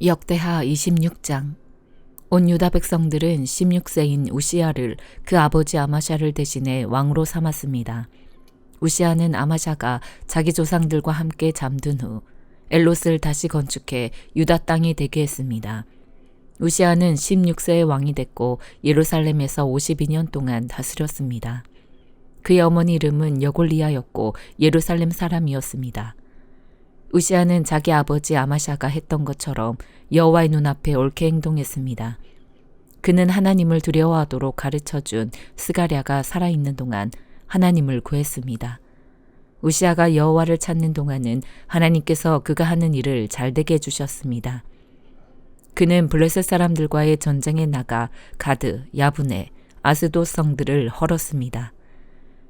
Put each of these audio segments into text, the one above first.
역대하 26장. 온 유다 백성들은 16세인 우시야를 그 아버지 아마샤를 대신해 왕으로 삼았습니다. 우시야는 아마샤가 자기 조상들과 함께 잠든 후 엘롯을 다시 건축해 유다 땅이 되게 했습니다. 우시야는 16세의 왕이 됐고 예루살렘에서 52년 동안 다스렸습니다. 그의 어머니 이름은 여골리야였고 예루살렘 사람이었습니다. 우시야는 자기 아버지 아마샤가 했던 것처럼 여호와의 눈앞에 옳게 행동했습니다. 그는 하나님을 두려워하도록 가르쳐준 스가랴가 살아있는 동안 하나님을 구했습니다. 우시야가 여호와를 찾는 동안은 하나님께서 그가 하는 일을 잘되게 해주셨습니다. 그는 블레셋 사람들과의 전쟁에 나가 가드, 야브네, 아스돗 성들을 헐었습니다.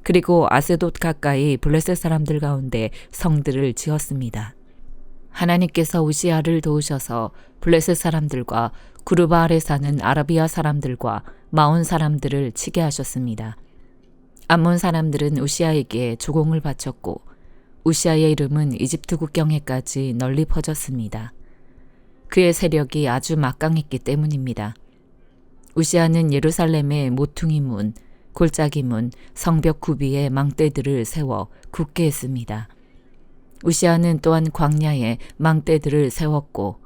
그리고 아스돗 가까이 블레셋 사람들 가운데 성들을 지었습니다. 하나님께서 우시야를 도우셔서 블레셋 사람들과 구르바알에 사는 아라비아 사람들과 마온 사람들을 치게 하셨습니다. 암몬 사람들은 우시야에게 조공을 바쳤고 우시야의 이름은 이집트 국경에까지 널리 퍼졌습니다. 그의 세력이 아주 막강했기 때문입니다. 우시야는 예루살렘의 모퉁이 문, 골짜기 문, 성벽 구비에 망대들을 세워 굳게 했습니다. 우시야는 또한 광야에 망대들을 세웠고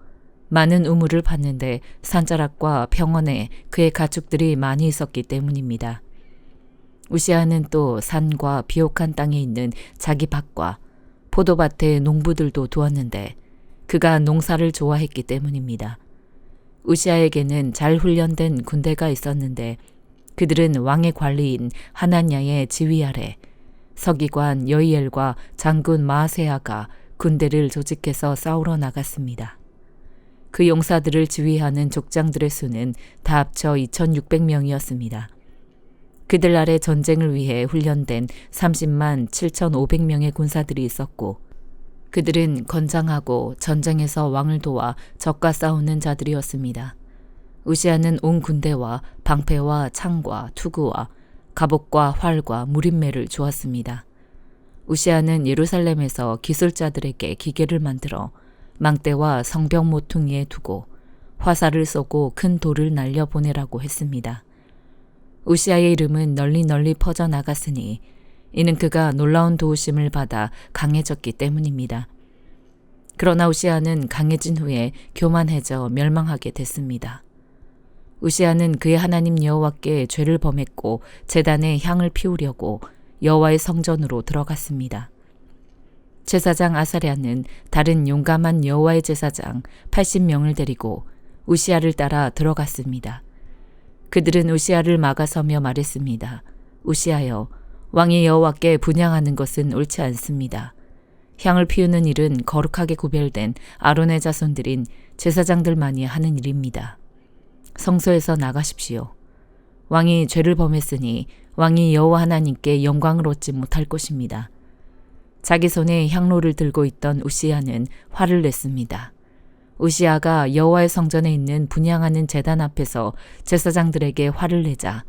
많은 우물을 팠는데 산자락과 평원에 그의 가축들이 많이 있었기 때문입니다. 우시야는 또 산과 비옥한 땅에 있는 자기 밭과 포도밭에 농부들도 두었는데 그가 농사를 좋아했기 때문입니다. 우시야에게는 잘 훈련된 군대가 있었는데 그들은 왕의 관리인 하나냐의 지휘 아래 서기관 여이엘과 장군 마아세야가 군대를 조직해서 싸우러 나갔습니다. 그 용사들을 지휘하는 족장들의 수는 다 합쳐 2600명이었습니다. 그들 아래 전쟁을 위해 훈련된 30만 7500명의 군사들이 있었고 그들은 건장하고 전쟁에서 왕을 도와 적과 싸우는 자들이었습니다. 우시야는 온 군대와 방패와 창과 투구와 갑옷과 활과 무림매를 주었습니다. 우시야는 예루살렘에서 기술자들에게 기계를 만들어 망대와 성벽 모퉁이에 두고 화살을 쏘고 큰 돌을 날려보내라고 했습니다. 우시야의 이름은 널리 퍼져나갔으니 이는 그가 놀라운 도우심을 받아 강해졌기 때문입니다. 그러나 우시야는 강해진 후에 교만해져 멸망하게 됐습니다. 우시야는 그의 하나님 여호와께 죄를 범했고 제단에 향을 피우려고 여호와의 성전으로 들어갔습니다. 제사장 아사랴는 다른 용감한 여호와의 제사장 80명을 데리고 우시야를 따라 들어갔습니다. 그들은 우시야를 막아서며 말했습니다. 우시야여, 왕이 여호와께 분향하는 것은 옳지 않습니다. 향을 피우는 일은 거룩하게 구별된 아론의 자손들인 제사장들만이 하는 일입니다. 성소에서 나가십시오. 왕이 죄를 범했으니 왕이 여호와 하나님께 영광을 얻지 못할 것입니다. 자기 손에 향로를 들고 있던 우시야는 화를 냈습니다. 우시야가 여호와의 성전에 있는 분향하는 제단 앞에서 제사장들에게 화를 내자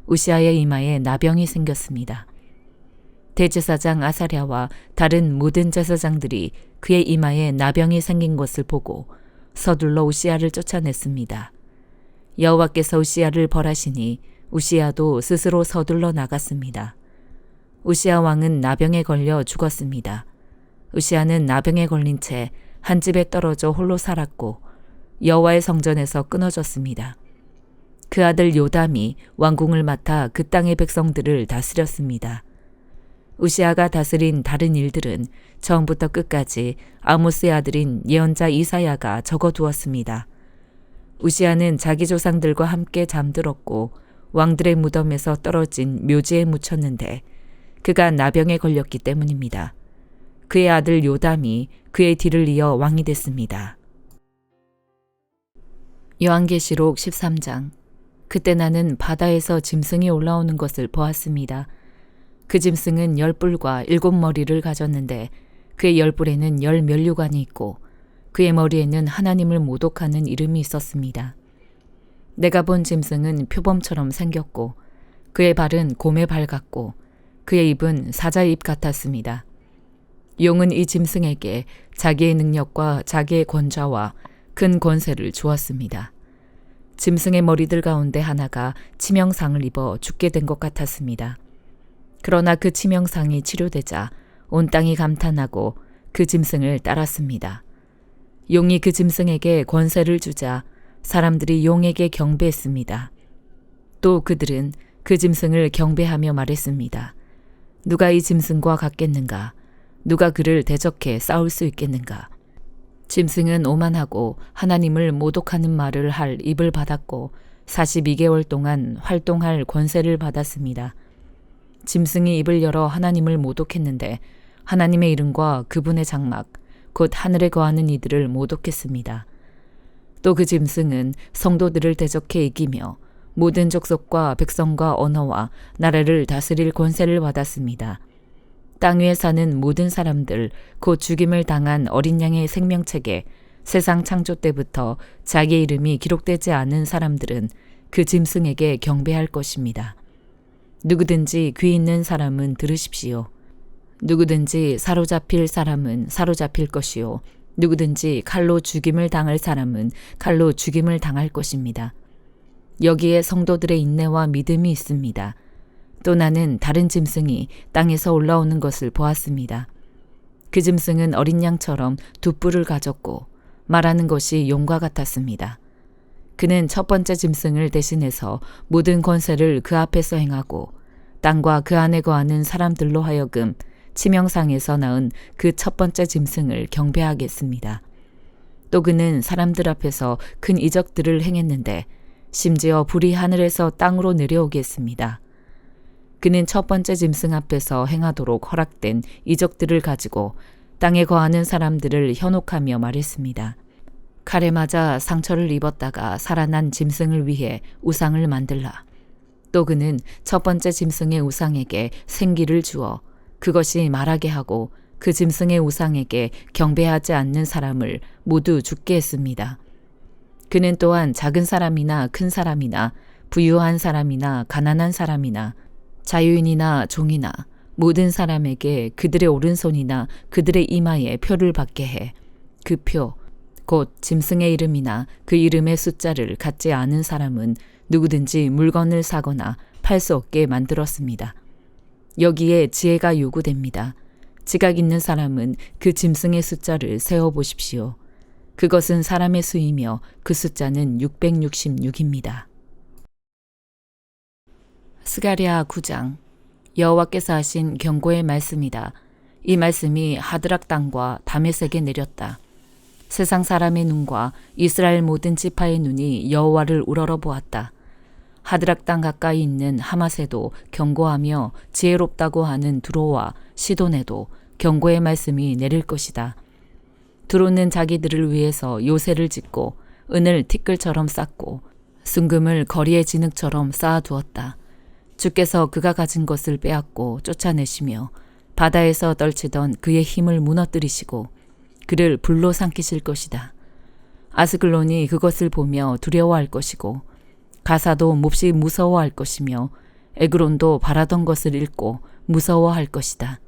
우시야의 이마에 나병이 생겼습니다. 대제사장 아사랴와 다른 모든 제사장들이 그의 이마에 나병이 생긴 것을 보고 서둘러 우시야를 쫓아냈습니다. 여호와께서 우시야를 벌하시니 우시야도 스스로 서둘러 나갔습니다. 우시야 왕은 나병에 걸려 죽었습니다. 우시야는 나병에 걸린 채 한 집에 떨어져 홀로 살았고 여호와의 성전에서 끊어졌습니다. 그 아들 요담이 왕궁을 맡아 그 땅의 백성들을 다스렸습니다. 우시야가 다스린 다른 일들은 처음부터 끝까지 아모스의 아들인 예언자 이사야가 적어두었습니다. 우시야는 자기 조상들과 함께 잠들었고 왕들의 무덤에서 떨어진 묘지에 묻혔는데 그가 나병에 걸렸기 때문입니다. 그의 아들 요담이 그의 뒤를 이어 왕이 됐습니다. 요한계시록 13장. 그때 나는 바다에서 짐승이 올라오는 것을 보았습니다. 그 짐승은 10뿔과 7머리를 가졌는데 그의 10뿔에는 10면류관이 있고 그의 머리에는 하나님을 모독하는 이름이 있었습니다. 내가 본 짐승은 표범처럼 생겼고 그의 발은 곰의 발 같고 그의 입은 사자의 입 같았습니다. 용은 이 짐승에게 자기의 능력과 자기의 권좌와 큰 권세를 주었습니다. 짐승의 머리들 가운데 하나가 치명상을 입어 죽게 된 것 같았습니다. 그러나 그 치명상이 치료되자 온 땅이 감탄하고 그 짐승을 따랐습니다. 용이 그 짐승에게 권세를 주자 사람들이 용에게 경배했습니다. 또 그들은 그 짐승을 경배하며 말했습니다. 누가 이 짐승과 같겠는가? 누가 그를 대적해 싸울 수 있겠는가? 짐승은 오만하고 하나님을 모독하는 말을 할 입을 받았고 42개월 동안 활동할 권세를 받았습니다. 짐승이 입을 열어 하나님을 모독했는데 하나님의 이름과 그분의 장막, 곧 하늘에 거하는 이들을 모독했습니다. 또 그 짐승은 성도들을 대적해 이기며 모든 족속과 백성과 언어와 나라를 다스릴 권세를 받았습니다. 땅 위에 사는 모든 사람들, 곧 죽임을 당한 어린 양의 생명책에 세상 창조 때부터 자기 이름이 기록되지 않은 사람들은 그 짐승에게 경배할 것입니다. 누구든지 귀 있는 사람은 들으십시오. 누구든지 사로잡힐 사람은 사로잡힐 것이요. 누구든지 칼로 죽임을 당할 사람은 칼로 죽임을 당할 것입니다. 여기에 성도들의 인내와 믿음이 있습니다. 또 나는 다른 짐승이 땅에서 올라오는 것을 보았습니다. 그 짐승은 어린 양처럼 두 뿔을 가졌고 말하는 것이 용과 같았습니다. 그는 첫 번째 짐승을 대신해서 모든 권세를 그 앞에서 행하고 땅과 그 안에 거하는 사람들로 하여금 치명상에서 낳은 그 첫 번째 짐승을 경배하겠습니다. 또 그는 사람들 앞에서 큰 이적들을 행했는데 심지어 불이 하늘에서 땅으로 내려오겠습니다. 그는 첫 번째 짐승 앞에서 행하도록 허락된 이적들을 가지고 땅에 거하는 사람들을 현혹하며 말했습니다. 칼에 맞아 상처를 입었다가 살아난 짐승을 위해 우상을 만들라. 또 그는 첫 번째 짐승의 우상에게 생기를 주어 그것이 말하게 하고 그 짐승의 우상에게 경배하지 않는 사람을 모두 죽게 했습니다. 그는 또한 작은 사람이나 큰 사람이나 부유한 사람이나 가난한 사람이나 자유인이나 종이나 모든 사람에게 그들의 오른손이나 그들의 이마에 표를 받게 해 그 표, 곧 짐승의 이름이나 그 이름의 숫자를 갖지 않은 사람은 누구든지 물건을 사거나 팔 수 없게 만들었습니다. 여기에 지혜가 요구됩니다. 지각 있는 사람은 그 짐승의 숫자를 세어보십시오. 그것은 사람의 수이며 그 숫자는 666입니다. 스가랴 9장. 여호와께서 하신 경고의 말씀이다. 이 말씀이 하드락 땅과 다메섹에 내렸다. 세상 사람의 눈과 이스라엘 모든 지파의 눈이 여호와를 우러러 보았다. 하드락 땅 가까이 있는 하마세도 경고하며 지혜롭다고 하는 두로와 시돈에도 경고의 말씀이 내릴 것이다. 두로는 자기들을 위해서 요새를 짓고 은을 티끌처럼 쌓고 순금을 거리의 진흙처럼 쌓아두었다. 주께서 그가 가진 것을 빼앗고 쫓아내시며 바다에서 떨치던 그의 힘을 무너뜨리시고 그를 불로 삼키실 것이다. 아스글론이 그것을 보며 두려워할 것이고 가사도 몹시 무서워할 것이며 에그론도 바라던 것을 잃고 무서워할 것이다.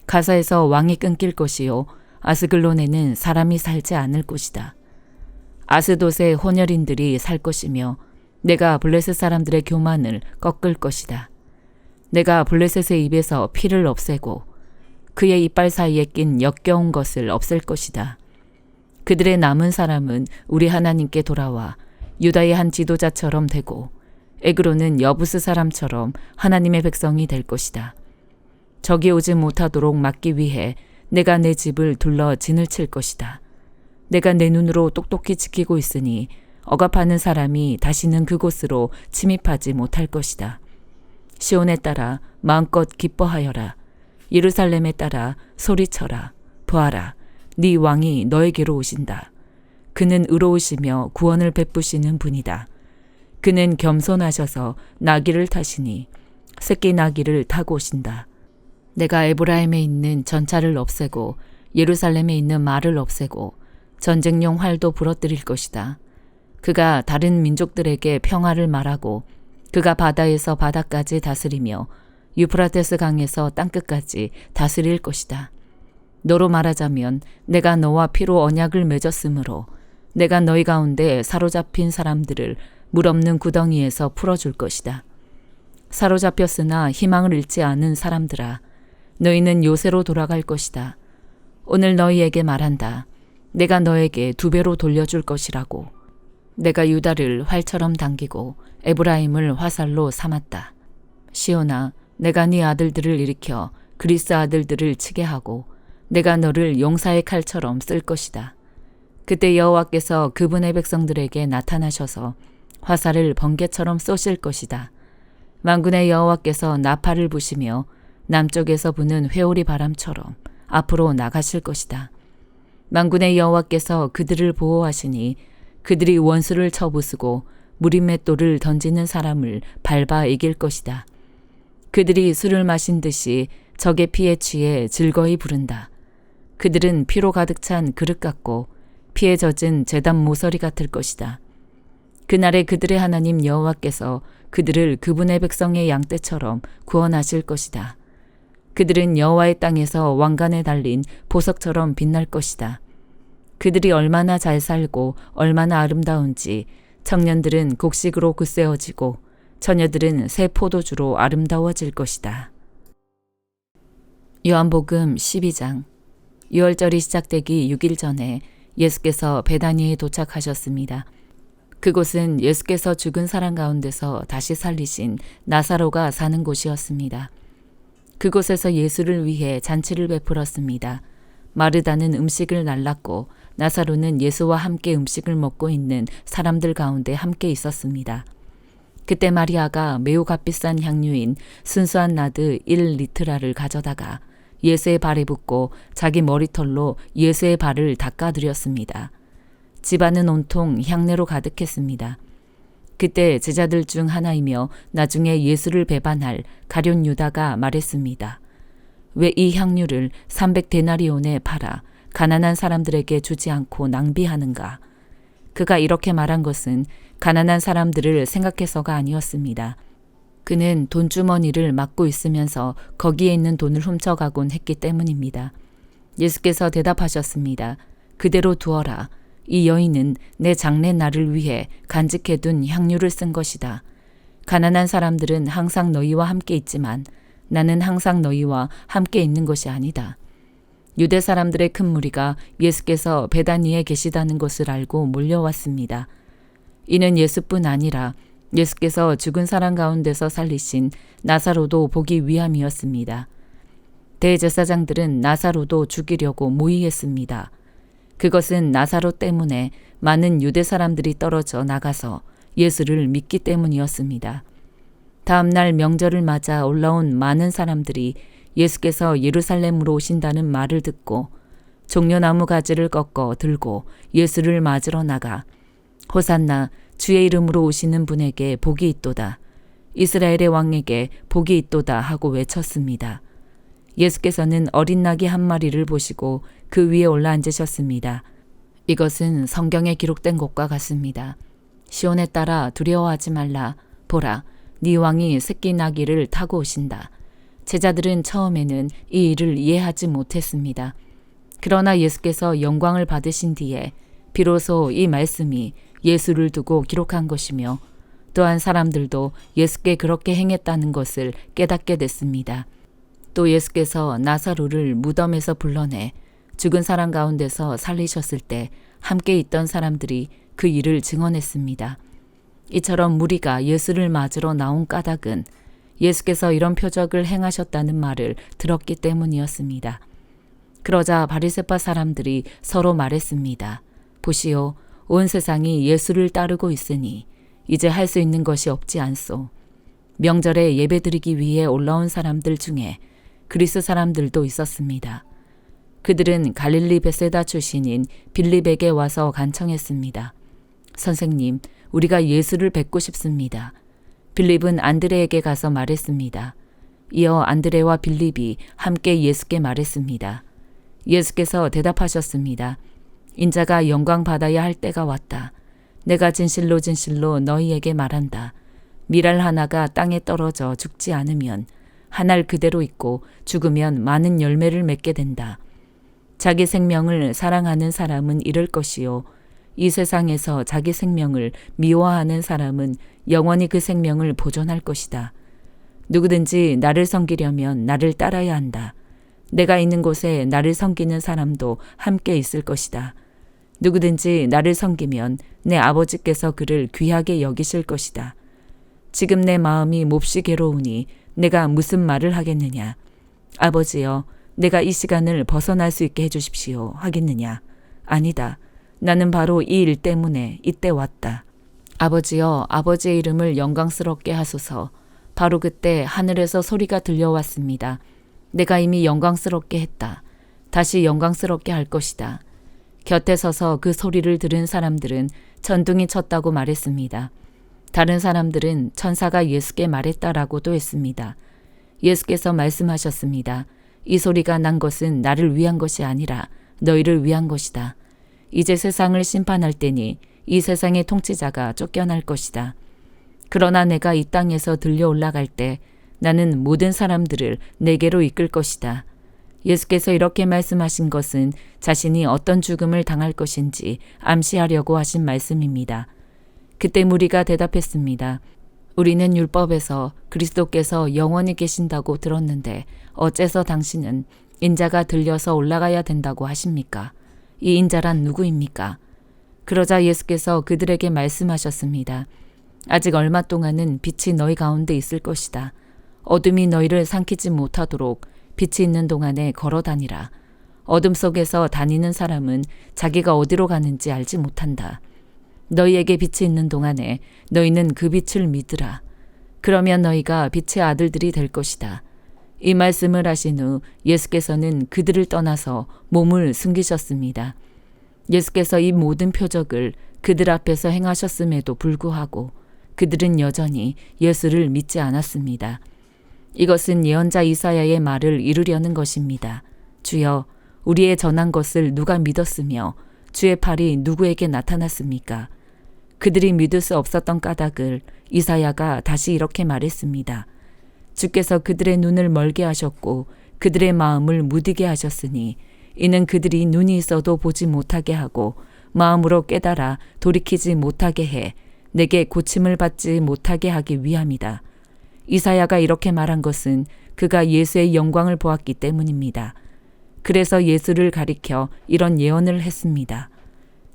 가사에서 왕이 끊길 것이요 아스글론에는 사람이 살지 않을 것이다. 아스돗의 혼혈인들이 살 것이며 내가 블레셋 사람들의 교만을 꺾을 것이다. 내가 블레셋의 입에서 피를 없애고 그의 이빨 사이에 낀 역겨운 것을 없앨 것이다. 그들의 남은 사람은 우리 하나님께 돌아와 유다의 한 지도자처럼 되고 에그로는 여부스 사람처럼 하나님의 백성이 될 것이다. 적이 오지 못하도록 막기 위해 내가 내 집을 둘러 진을 칠 것이다. 내가 내 눈으로 똑똑히 지키고 있으니 억압하는 사람이 다시는 그곳으로 침입하지 못할 것이다. 시온에 따라 마음껏 기뻐하여라. 예루살렘에 따라 소리쳐라. 보아라. 네 왕이 너에게로 오신다. 그는 의로우시며 구원을 베푸시는 분이다. 그는 겸손하셔서 나귀를 타시니 새끼 나귀를 타고 오신다. 내가 에브라임에 있는 전차를 없애고 예루살렘에 있는 말을 없애고 전쟁용 활도 부러뜨릴 것이다. 그가 다른 민족들에게 평화를 말하고 그가 바다에서 바다까지 다스리며 유프라테스 강에서 땅끝까지 다스릴 것이다. 너로 말하자면 내가 너와 피로 언약을 맺었으므로 내가 너희 가운데 사로잡힌 사람들을 물 없는 구덩이에서 풀어줄 것이다. 사로잡혔으나 희망을 잃지 않은 사람들아, 너희는 요새로 돌아갈 것이다. 오늘 너희에게 말한다. 내가 너에게 2배로 돌려줄 것이라고. 내가 유다를 활처럼 당기고 에브라임을 화살로 삼았다. 시온아, 내가 네 아들들을 일으켜 그리스 아들들을 치게 하고 내가 너를 용사의 칼처럼 쓸 것이다. 그때 여호와께서 그분의 백성들에게 나타나셔서 화살을 번개처럼 쏘실 것이다. 만군의 여호와께서 나팔을 부시며 남쪽에서 부는 회오리 바람처럼 앞으로 나가실 것이다. 만군의 여호와께서 그들을 보호하시니 그들이 원수를 쳐부수고 무림맷돌을 던지는 사람을 밟아 이길 것이다. 그들이 술을 마신 듯이 적의 피에 취해 즐거이 부른다. 그들은 피로 가득 찬 그릇 같고 피에 젖은 제단 모서리 같을 것이다. 그날에 그들의 하나님 여호와께서 그들을 그분의 백성의 양떼처럼 구원하실 것이다. 그들은 여호와의 땅에서 왕관에 달린 보석처럼 빛날 것이다. 그들이 얼마나 잘 살고 얼마나 아름다운지 청년들은 곡식으로 굳세어지고 처녀들은 새 포도주로 아름다워질 것이다. 요한복음 12장. 유월절이 시작되기 6일 전에 예수께서 베다니에 도착하셨습니다. 그곳은 예수께서 죽은 사람 가운데서 다시 살리신 나사로가 사는 곳이었습니다. 그곳에서 예수를 위해 잔치를 베풀었습니다. 마르다는 음식을 날랐고 나사로는 예수와 함께 음식을 먹고 있는 사람들 가운데 함께 있었습니다. 그때 마리아가 매우 값비싼 향유인 순수한 나드 1리트라를 가져다가 예수의 발에 붓고 자기 머리털로 예수의 발을 닦아드렸습니다. 집안은 온통 향내로 가득했습니다. 그때 제자들 중 하나이며 나중에 예수를 배반할 가룟 유다가 말했습니다. 왜 이 향유를 300데나리온에 팔아 가난한 사람들에게 주지 않고 낭비하는가? 그가 이렇게 말한 것은 가난한 사람들을 생각해서가 아니었습니다. 그는 돈주머니를 막고 있으면서 거기에 있는 돈을 훔쳐가곤 했기 때문입니다. 예수께서 대답하셨습니다. 그대로 두어라. 이 여인은 내 장례 날을 위해 간직해둔 향유를 쓴 것이다. 가난한 사람들은 항상 너희와 함께 있지만 나는 항상 너희와 함께 있는 것이 아니다. 유대 사람들의 큰 무리가 예수께서 베다니에 계시다는 것을 알고 몰려왔습니다. 이는 예수뿐 아니라 예수께서 죽은 사람 가운데서 살리신 나사로도 보기 위함이었습니다. 대제사장들은 나사로도 죽이려고 모의했습니다. 그것은 나사로 때문에 많은 유대 사람들이 떨어져 나가서 예수를 믿기 때문이었습니다. 다음 날 명절을 맞아 올라온 많은 사람들이 예수께서 예루살렘으로 오신다는 말을 듣고 종려나무 가지를 꺾어 들고 예수를 맞으러 나가 호산나 주의 이름으로 오시는 분에게 복이 있도다. 이스라엘의 왕에게 복이 있도다 하고 외쳤습니다. 예수께서는 어린 나귀 한 마리를 보시고 그 위에 올라앉으셨습니다. 이것은 성경에 기록된 것과 같습니다. 시온에 따라 두려워하지 말라. 보라, 네 왕이 새끼 나귀를 타고 오신다. 제자들은 처음에는 이 일을 이해하지 못했습니다. 그러나 예수께서 영광을 받으신 뒤에 비로소 이 말씀이 예수를 두고 기록한 것이며 또한 사람들도 예수께 그렇게 행했다는 것을 깨닫게 됐습니다. 또 예수께서 나사로를 무덤에서 불러내 죽은 사람 가운데서 살리셨을 때 함께 있던 사람들이 그 일을 증언했습니다. 이처럼 무리가 예수를 맞으러 나온 까닭은 예수께서 이런 표적을 행하셨다는 말을 들었기 때문이었습니다. 그러자 바리새파 사람들이 서로 말했습니다. 보시오, 온 세상이 예수를 따르고 있으니 이제 할 수 있는 것이 없지 않소. 명절에 예배드리기 위해 올라온 사람들 중에 그리스 사람들도 있었습니다. 그들은 갈릴리 베세다 출신인 빌립에게 와서 간청했습니다. 선생님, 우리가 예수를 뵙고 싶습니다. 빌립은 안드레에게 가서 말했습니다. 이어 안드레와 빌립이 함께 예수께 말했습니다. 예수께서 대답하셨습니다. 인자가 영광 받아야 할 때가 왔다. 내가 진실로 진실로 너희에게 말한다. 밀알 하나가 땅에 떨어져 죽지 않으면 한 알 그대로 있고 죽으면 많은 열매를 맺게 된다. 자기 생명을 사랑하는 사람은 잃을 것이요 이 세상에서 자기 생명을 미워하는 사람은 영원히 그 생명을 보존할 것이다. 누구든지 나를 섬기려면 나를 따라야 한다. 내가 있는 곳에 나를 섬기는 사람도 함께 있을 것이다. 누구든지 나를 섬기면 내 아버지께서 그를 귀하게 여기실 것이다. 지금 내 마음이 몹시 괴로우니 내가 무슨 말을 하겠느냐. 아버지여, 내가 이 시간을 벗어날 수 있게 해주십시오 하겠느냐. 아니다. 나는 바로 이 일 때문에 이때 왔다. 아버지여, 아버지의 이름을 영광스럽게 하소서. 바로 그때 하늘에서 소리가 들려왔습니다. 내가 이미 영광스럽게 했다. 다시 영광스럽게 할 것이다. 곁에 서서 그 소리를 들은 사람들은 천둥이 쳤다고 말했습니다. 다른 사람들은 천사가 예수께 말했다라고도 했습니다. 예수께서 말씀하셨습니다. 이 소리가 난 것은 나를 위한 것이 아니라 너희를 위한 것이다. 이제 세상을 심판할 때니 이 세상의 통치자가 쫓겨날 것이다. 그러나 내가 이 땅에서 들려 올라갈 때 나는 모든 사람들을 내게로 이끌 것이다. 예수께서 이렇게 말씀하신 것은 자신이 어떤 죽음을 당할 것인지 암시하려고 하신 말씀입니다. 그때 무리가 대답했습니다. 우리는 율법에서 그리스도께서 영원히 계신다고 들었는데 어째서 당신은 인자가 들려서 올라가야 된다고 하십니까? 이 인자란 누구입니까? 그러자 예수께서 그들에게 말씀하셨습니다. 아직 얼마 동안은 빛이 너희 가운데 있을 것이다. 어둠이 너희를 삼키지 못하도록 빛이 있는 동안에 걸어 다니라. 어둠 속에서 다니는 사람은 자기가 어디로 가는지 알지 못한다. 너희에게 빛이 있는 동안에 너희는 그 빛을 믿으라. 그러면 너희가 빛의 아들들이 될 것이다. 이 말씀을 하신 후 예수께서는 그들을 떠나서 몸을 숨기셨습니다. 예수께서 이 모든 표적을 그들 앞에서 행하셨음에도 불구하고 그들은 여전히 예수를 믿지 않았습니다. 이것은 예언자 이사야의 말을 이루려는 것입니다. 주여, 우리의 전한 것을 누가 믿었으며 주의 팔이 누구에게 나타났습니까? 그들이 믿을 수 없었던 까닭을 이사야가 다시 이렇게 말했습니다. 주께서 그들의 눈을 멀게 하셨고 그들의 마음을 무디게 하셨으니 이는 그들이 눈이 있어도 보지 못하게 하고 마음으로 깨달아 돌이키지 못하게 해 내게 고침을 받지 못하게 하기 위함이다. 이사야가 이렇게 말한 것은 그가 예수의 영광을 보았기 때문입니다. 그래서 예수를 가리켜 이런 예언을 했습니다.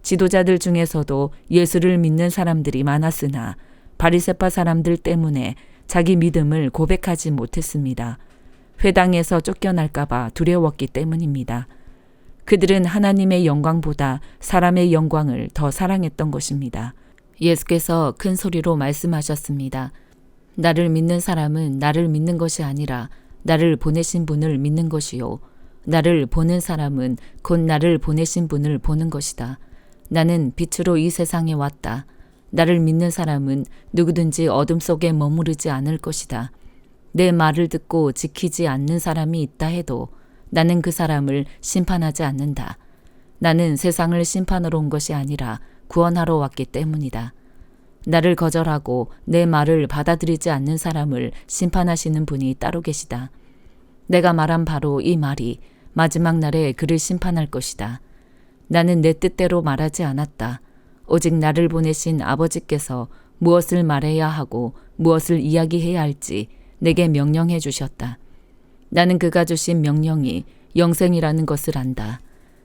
지도자들 중에서도 예수를 믿는 사람들이 많았으나 바리새파 사람들 때문에 자기 믿음을 고백하지 못했습니다. 회당에서 쫓겨날까 봐 두려웠기 때문입니다. 그들은 하나님의 영광보다 사람의 영광을 더 사랑했던 것입니다. 예수께서 큰 소리로 말씀하셨습니다. 나를 믿는 사람은 나를 믿는 것이 아니라 나를 보내신 분을 믿는 것이요. 나를 보는 사람은 곧 나를 보내신 분을 보는 것이다. 나는 빛으로 이 세상에 왔다. 나를 믿는 사람은 누구든지 어둠 속에 머무르지 않을 것이다. 내 말을 듣고 지키지 않는 사람이 있다 해도 나는 그 사람을 심판하지 않는다. 나는 세상을 심판하러 온 것이 아니라 구원하러 왔기 때문이다. 나를 거절하고 내 말을 받아들이지 않는 사람을 심판하시는 분이 따로 계시다. 내가 말한 바로 이 말이 마지막 날에 그를 심판할 것이다. 나는 내 뜻대로 말하지 않았다. 오직 나를 보내신 아버지께서 무엇을 말해야 하고 무엇을 이야기해야 할지 내게 명령해 주셨다. 나는 그가 주신 명령이 영생이라는 것을 안다.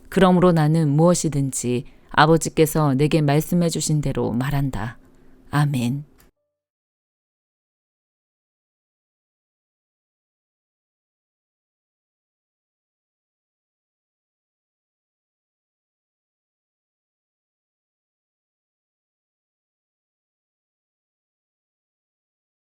그러므로 나는 무엇이든지 아버지께서 내게 말씀해 주신 대로 말한다. 아멘.